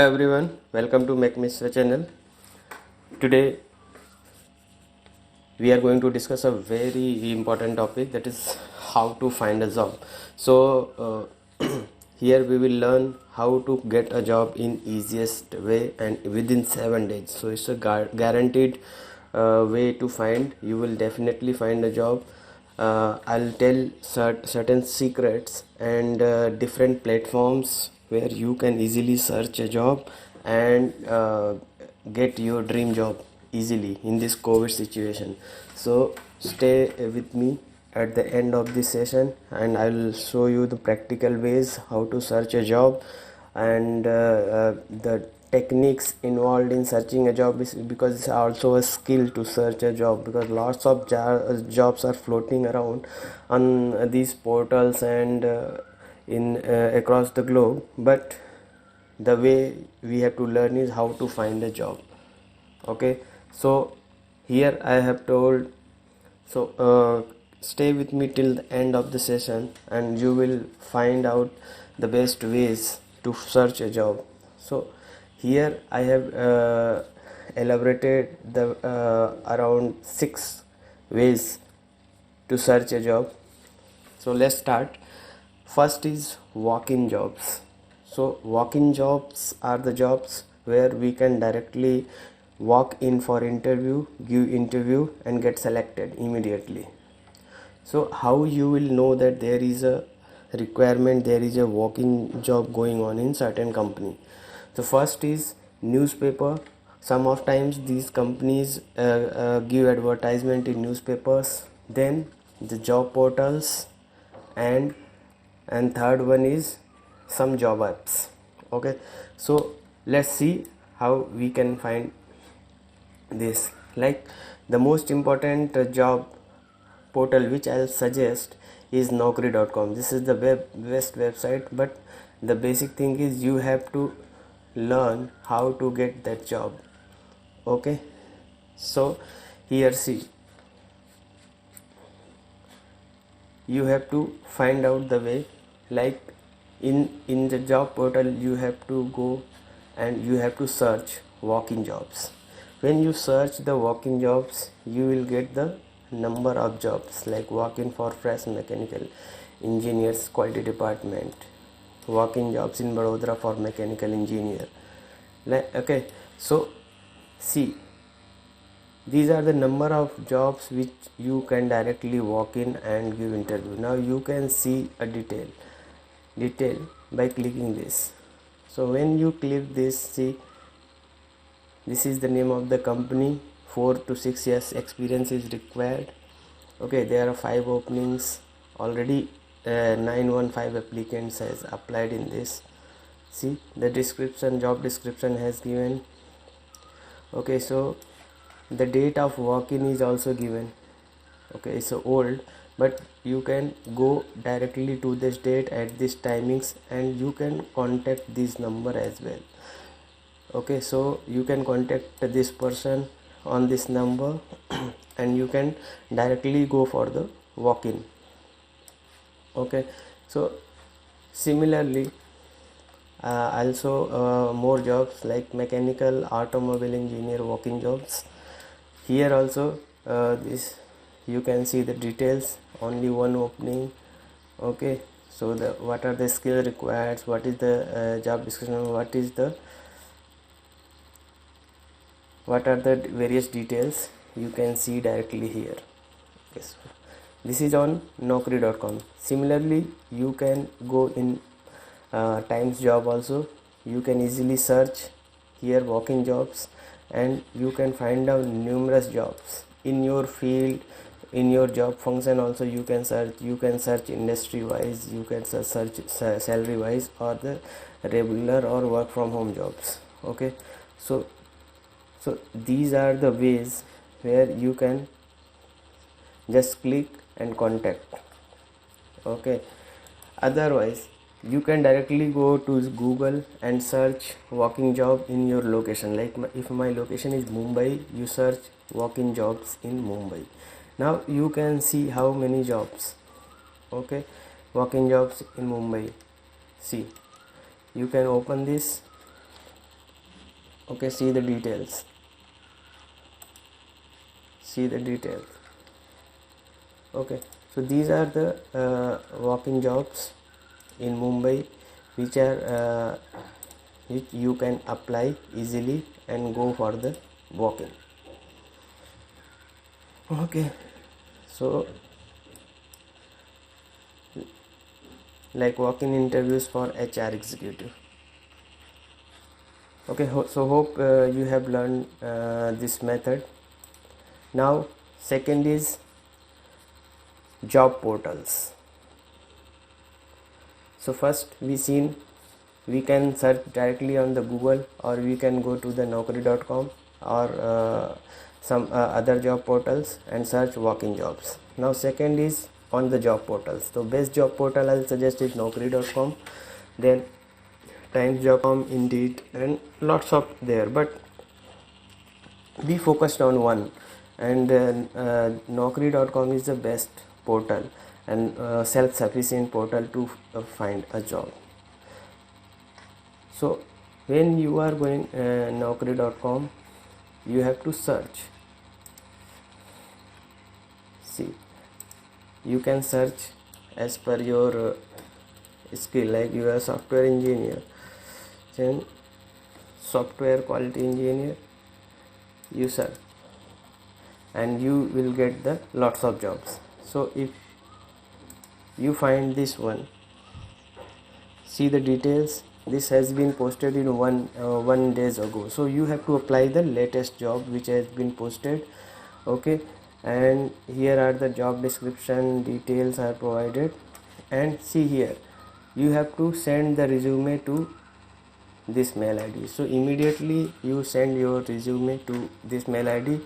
Hello everyone, welcome to Make Mr. channel. Today we are going to discuss a very important topic, that is how to find a job. Here we will learn how to get a job in easiest way and within 7 days. So it's a guaranteed way to find. You will definitely find a job. I'll tell certain secrets and different platforms where you can easily search a job and get your dream job easily in this COVID situation. So stay with me at the end of this session and I will show you the practical ways how to search a job and the techniques involved in searching a job, is because it's also a skill to search a job, because lots of jobs are floating around on these portals and in across the globe, but the way we have to learn is how to find a job. Okay, so here I have told, stay with me till the end of the session and you will find out the best ways to search a job. So here I have elaborated the around 6 ways to search a job. So let's start. First is walk-in jobs. So walk-in jobs are the jobs where we can directly walk in for interview, give interview and get selected immediately. So how you will know that there is a requirement, there is a walk-in job going on in certain company? So first is newspaper. Some of times these companies give advertisement in newspapers. Then the job portals, and third one is some job apps. Okay, so let's see how we can find this. Like the most important job portal which I'll suggest is Naukri.com. This is the best website, but the basic thing is you have to learn how to get that job. Okay, so here see, you have to find out the way. Like in the job portal you have to go and you have to search walk-in jobs. When you search the walk-in jobs, you will get the number of jobs, like walk-in for fresh mechanical engineers quality department, walk-in jobs in Vadodara for mechanical engineer. Okay, so see, these are the number of jobs which you can directly walk in and give interview. Now you can see a detail by clicking this. So when you click this, see, this is the name of the company. 4 to 6 years experience is required. Okay, there are 5 openings already. 915 applicants has applied in this. See, the description, job description has given. Okay, so the date of walk-in is also given. Okay, it's old, but you can go directly to this date at this timings and you can contact this number as well. Okay, so you can contact this person on this number and you can directly go for the walk-in. Okay, so similarly also more jobs like mechanical automobile engineer walk-in jobs. Here also this you can see the details, only one opening. Okay, so what are the skills required, what is the job description, what are the various details you can see directly here. Yes, this is on Naukri.com. Similarly, you can go in Times Job also. You can easily search here walk-in jobs and you can find out numerous jobs in your field, in your job function. Also you can search industry wise, you can search salary wise, or the regular or work from home jobs. Okay, so these are the ways where you can just click and contact. Okay, otherwise you can directly go to Google and search walk-in job in your location. Like if my location is Mumbai, you search walk-in jobs in Mumbai. Now you can see how many jobs. Okay, walk-in jobs in Mumbai. See, you can open this Okay, see the details. See the details. Okay, so these are the walk-in jobs in Mumbai, which you can apply easily and go for the walk-in. Okay, so like walk-in interviews for HR executive. Okay, so hope you have learned this method. Now second is job portals. So first we can search directly on the Google, or we can go to the naukri.com or some other job portals and search walk-in jobs. Now second is on the job portals. So best job portal I'll suggest is naukri.com, then times.com, Indeed, and lots of there, but we focused on one, and naukri.com is the best portal and self-sufficient portal to find a job. So when you are going naukri.com, you have to search. See, you can search as per your skill, like you are a software engineer, then software quality engineer, you search and you will get the lots of jobs. So if you find this one, see the details. This has been posted in one days ago, so you have to apply the latest job which has been posted. Okay, and here are the job description, details are provided, and see here you have to send the resume to this mail ID. So immediately you send your resume to this mail ID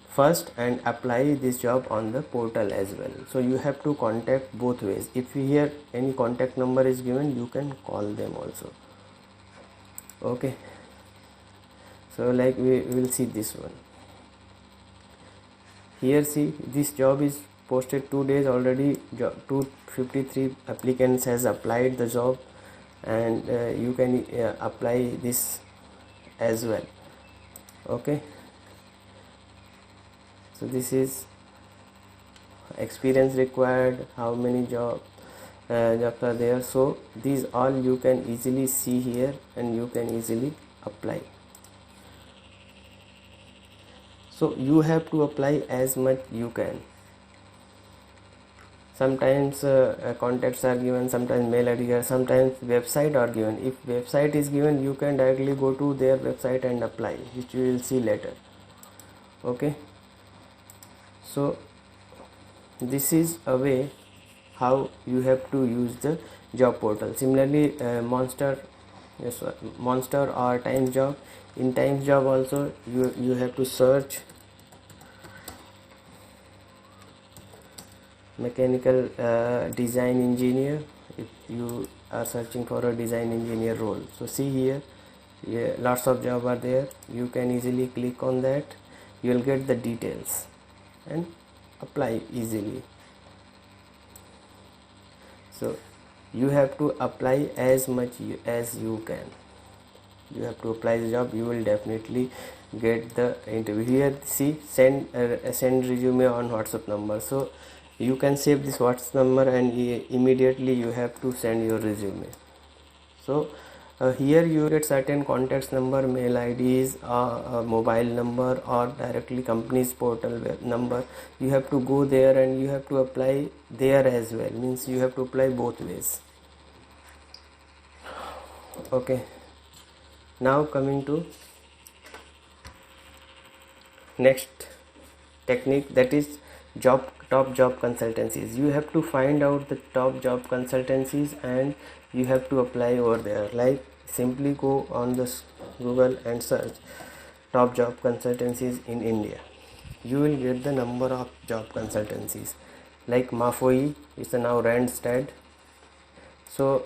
first and apply this job on the portal as well. So you have to contact both ways. If here any contact number is given, you can call them also. Okay, so like we will see this one here. See, this job is posted 2 days already. 253 applicants has applied the job, and you can apply this as well. Okay, so this is experience required, how many jobs are there. So these all you can easily see here and you can easily apply. So you have to apply as much you can. Sometimes contacts are given, sometimes mail ID, sometimes website are given. If website is given, you can directly go to their website and apply, which you will see later. Okay, so this is a way how you have to use the job portal. Similarly, Monster or Times Job. In Times Job also you have to search mechanical design engineer if you are searching for a design engineer role. So see here, lots of jobs are there. You can easily click on that. You will get the details and apply easily. So you have to apply as much as you can. You have to apply the job. You will definitely get the interview. Here see, send resume on WhatsApp number. So you can save this WhatsApp number and immediately you have to send your resume. So here you get certain contacts number, mail IDs, mobile number, or directly company's portal web number. You have to go there and you have to apply there as well. Means you have to apply both ways. Okay, now coming to next technique, that is top job consultancies. You have to find out the top job consultancies and you have to apply over there. Like simply go on this Google and search top job consultancies in India. You will get the number of job consultancies. Like Mafoi is now Randstad. So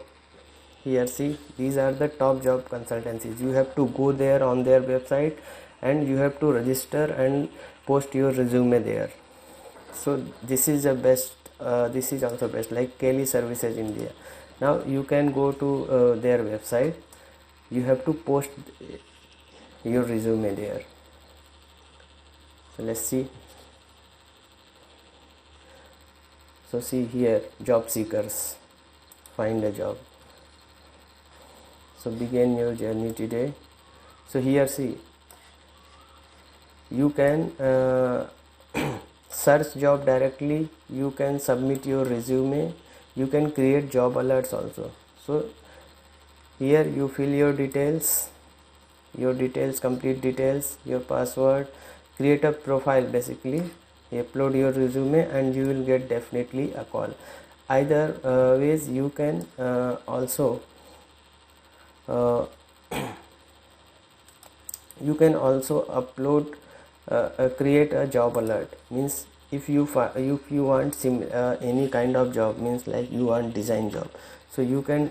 here see, these are the top job consultancies. You have to go there on their website and you have to register and post your resume there. So this is the best. This is also best. Like Kelly Services India. Now you can go to their website. You have to post your resume there. So let's see. So see here, job seekers, find a job. So begin your journey today. So here see, you can search job directly, you can submit your resume, you can create job alerts also. So here you fill your details, complete details, your password, create a profile, basically upload your resume, and you will get definitely a call. Either ways you can also you can also upload create a job alert. Means if you want any kind of job, means like you want design job, so you can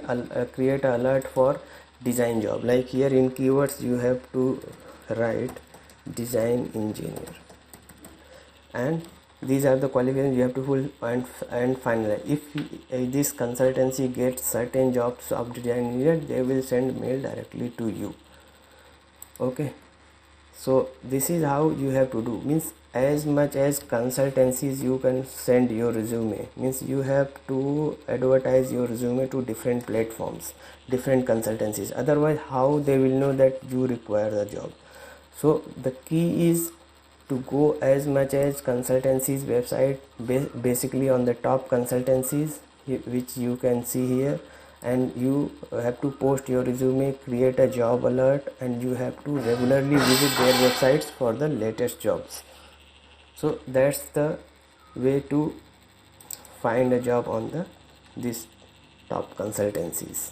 create an alert for design job. Like here in keywords you have to write design engineer, and these are the qualifications you have to full and finalize. If this consultancy gets certain jobs of design engineer, they will send mail directly to you. Okay, so this is how you have to do. Means as much as consultancies you can send your resume, means you have to advertise your resume to different platforms, different consultancies, otherwise how they will know that you require the job. So the key is to go as much as consultancies website, basically on the top consultancies which you can see here, and you have to post your resume, create a job alert, and you have to regularly visit their websites for the latest jobs. So that's the way to find a job on these top consultancies.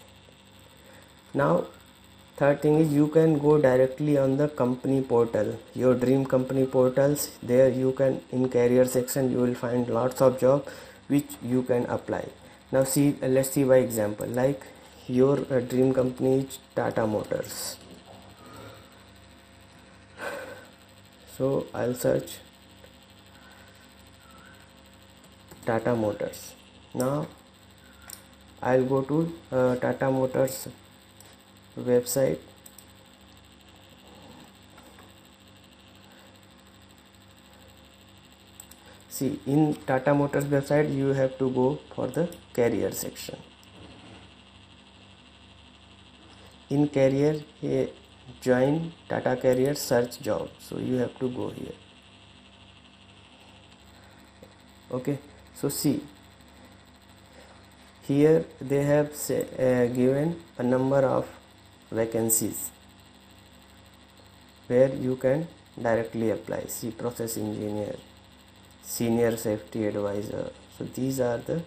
Now third thing is, you can go directly on the company portal, your dream company portals. There you can, in career section, you will find lots of job which you can apply. Now see, let's see by example. Like your dream company is Tata Motors. So I'll search Tata Motors. Now I'll go to Tata Motors website. See, in Tata Motors website you have to go for the career section. In career, join Tata Career, search job. So you have to go here. Okay, so see, here they have given a number of vacancies where you can directly apply. See, process engineer, senior safety advisor. So these are the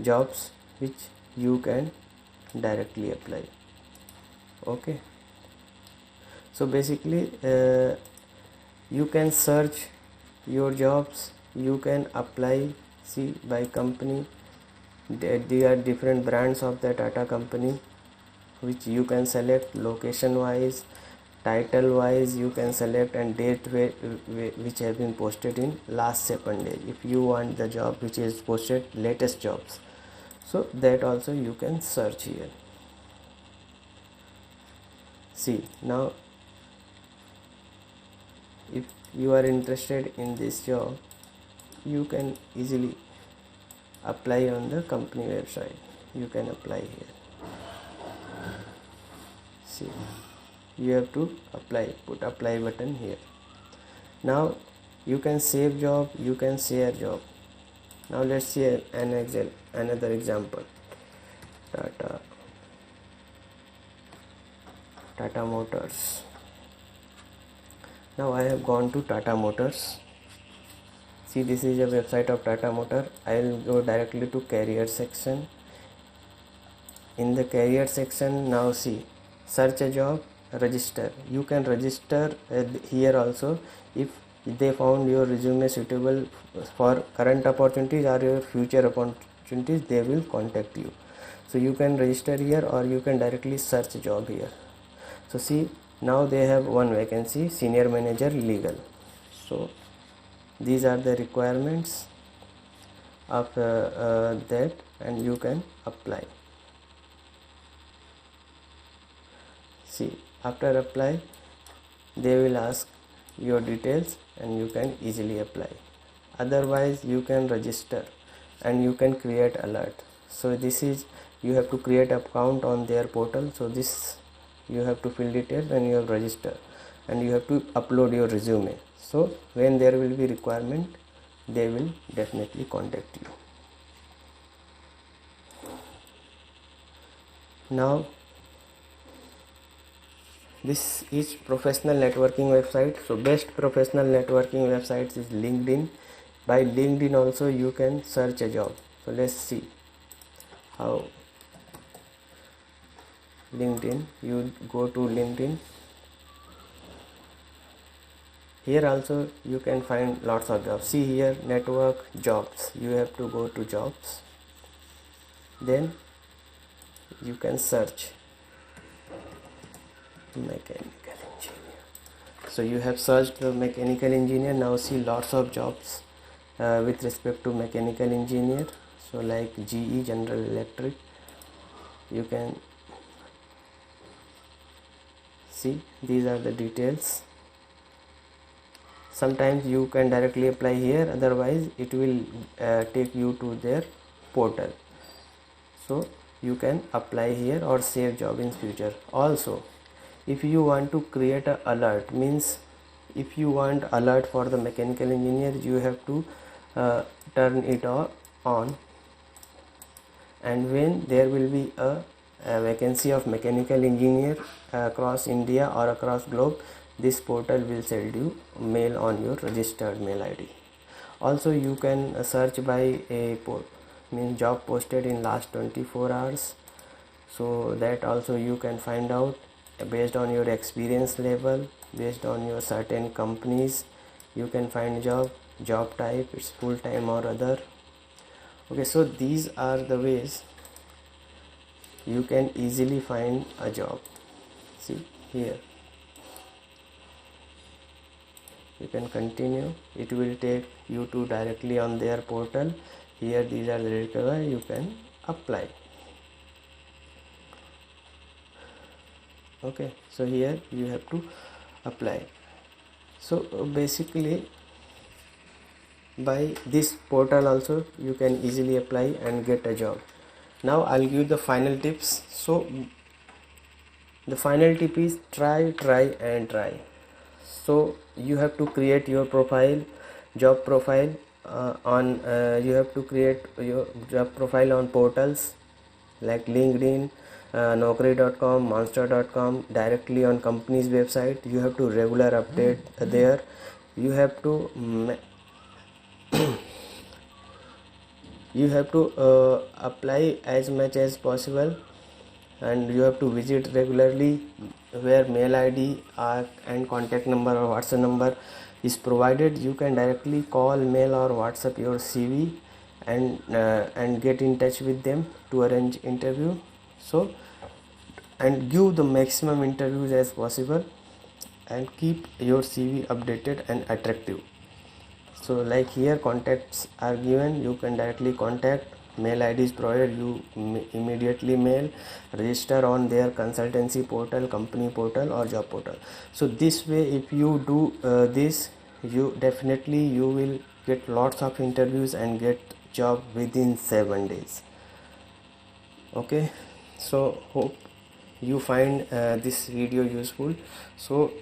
jobs which you can directly apply. Okay, so basically you can search your jobs, you can apply. See, by company, there are different brands of the Tata company which you can select, location wise, title wise you can select, and date which have been posted in last 7 days. If you want the job which is posted latest jobs, so that also you can search here. See, now if you are interested in this job, you can easily apply on the company website. You can apply here. See, you have to apply, put apply button here. Now you can save job, you can share job. Now let's see another example. Tata Motors. Now I have gone to Tata Motors. See, this is a website of Tata Motor. I will go directly to career section. In the career section, now see, search a job, register. You can register here also. If they found your resume suitable for current opportunities or your future opportunities, they will contact you. So you can register here, or you can directly search a job here. So see, now they have one vacancy, senior manager legal. So these are the requirements of that, and you can apply. See, after apply, they will ask your details and you can easily apply. Otherwise you can register and you can create alert. So this is, you have to create account on their portal. So this, you have to fill details and you have register and you have to upload your resume. So when there will be requirement, they will definitely contact you. Now this is professional networking website. So best professional networking websites is LinkedIn. By LinkedIn also you can search a job. So let's see how. LinkedIn, you go to LinkedIn. Here also you can find lots of jobs. See here, network jobs. You have to go to jobs. Then you can search mechanical engineer. So you have searched the mechanical engineer. Now see lots of jobs with respect to mechanical engineer. So like GE, General Electric, you can see these are the details. Sometimes you can directly apply here, otherwise it will take you to their portal. So you can apply here or save job in future. Also, if you want to create a alert, means if you want alert for the mechanical engineer, you have to turn it on, and when there will be a vacancy of mechanical engineer across India or across globe, this portal will send you mail on your registered mail ID. Also you can search by a means job posted in last 24 hours. So that also you can find out based on your experience level, based on your certain companies. You can find job type, it's full time or other. Okay, so these are the ways you can easily find a job. See here, you can continue. It will take you to directly on their portal. Here these are the requirements, you can apply. Okay, so here you have to apply. So basically by this portal also you can easily apply and get a job. Now I'll give the final tips. So the final tip is try and try. So you have to create your profile, job profile you have to create your job profile on portals like LinkedIn, Naukri.com, Monster.com, directly on company's website. You have to regular update there. You have to you have to apply as much as possible, and you have to visit regularly where mail ID and contact number or WhatsApp number is provided. You can directly call, mail or WhatsApp your CV and get in touch with them to arrange interview. So and give the maximum interviews as possible and keep your CV updated and attractive. So like here contacts are given, you can directly contact, mail ID is provided, you immediately mail, register on their consultancy portal, company portal or job portal. So this way if you do this, you definitely will get lots of interviews and get job within 7 days. Okay, so hope you find this video useful. So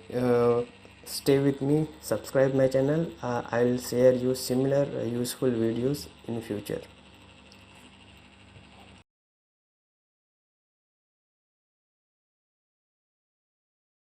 stay with me, subscribe my channel. I'll share you similar useful videos in future.